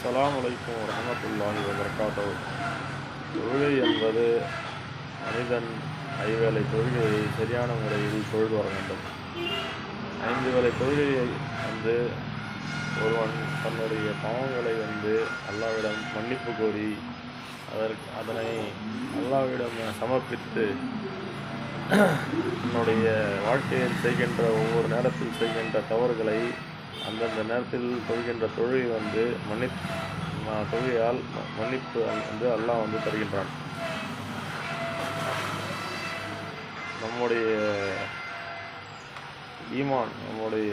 அஸ்ஸலாமு அலைக்கும் வரஹ்மத்துல்லாஹி வபரகாத்துஹு. தொழுகை என்பது மனிதன் ஐவேளை தொழுகையை சரியான முறையில் தொழுது வர வேண்டும். 5 வேளை தொழுகையை ஒருவன் தன்னுடைய பாவங்களை அல்லாஹ்விடம் மன்னிப்பு கோரி அதனை அல்லாஹ்விடம் சமர்ப்பித்து தன்னுடைய வாழ்க்கையில் செய்கின்ற ஒவ்வொரு நேரத்தில் செய்கின்ற தவறுகளை அந்தந்த நேரத்தில் தொழுகின்ற தொழுகை தொழுகையால் மன்னிப்பு அல்லாஹ் தருகின்றான். நம்முடைய ஈமான், நம்முடைய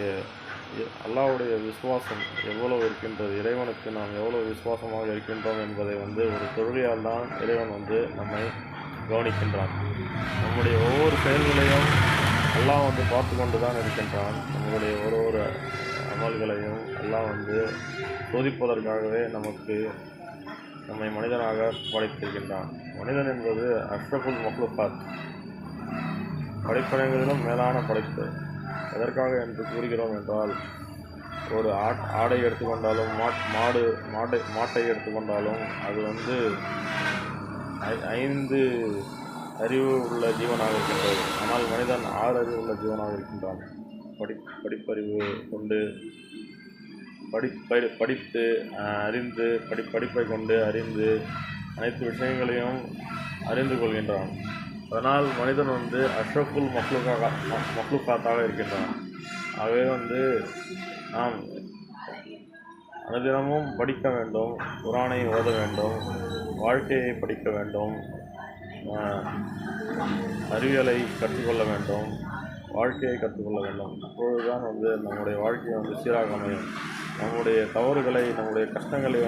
அல்லாஹ்வுடைய விசுவாசம் எவ்வளவு இருக்கின்றது, இறைவனுக்கு நாம் எவ்வளவு விசுவாசமாக இருக்கின்றோம் என்பதை ஒரு தொழுகையால் தான் இறைவன் நம்மை கவனிக்கின்றான். நம்முடைய ஒவ்வொரு செயல்களையும் அல்லாஹ் பார்த்து கொண்டு தான் இருக்கின்றான். நம்முடைய ஒரு அமல்களையும் அல்லாஹ் சோதிப்பதற்காகவே நம்மை மனிதனாக படைத்திருக்கின்றான். மனிதன் என்பது அஷ்ரஃபுல் மக்லுகாத், படைப்பினங்களிலும் மேலான படைப்பு. எதற்காக என்று கூறுகிறோம் என்றால், ஒரு ஆடை எடுத்துக்கொண்டாலும் மாட்டை எடுத்துக்கொண்டாலும் அது 5 அறிவு உள்ள ஜீவனாக இருக்கின்றது. ஆனால் மனிதன் 6 அறிவு உள்ள ஜீவனாக இருக்கின்றான். படிப்பறிவு கொண்டு படித்து அறிந்து படிப்பை கொண்டு அறிந்து அனைத்து விஷயங்களையும் அறிந்து கொள்கின்றான். அதனால் மனிதன் அஷ்ரஃபுல் மக்லுகாத்தாக இருக்கின்றான். ஆகவே நாம் அனுதினமும் படிக்க வேண்டும், குர்ஆனை ஓத வேண்டும், வாழ்க்கையை படிக்க வேண்டும், அறிவியலை கற்றுக்கொள்ள வேண்டும், வாழ்க்கையை கற்றுக்கொள்ள வேண்டும். அப்பொழுதுதான் நம்முடைய வாழ்க்கை சீராக அமையும். நம்முடைய தவறுகளை, நம்முடைய கஷ்டங்களை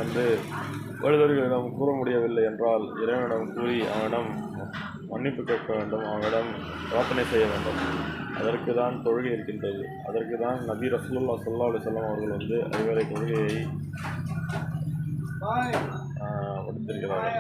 மனிதர்களிடம் கூற முடியவில்லை என்றால் இறைவனிடம் கூறி அவனிடம் மன்னிப்பு கேட்க வேண்டும், அவனிடம் பிரார்த்தனை செய்ய வேண்டும். அதற்கு தான் தொழுகை இருக்கின்றது. அதற்கு தான் நபி ரசூலுல்லாஹி ஸல்லல்லாஹு அலைஹி வஸல்லம் அவர்கள் 5 வேளை தொழுகையை படித்திருக்கிறார்கள்.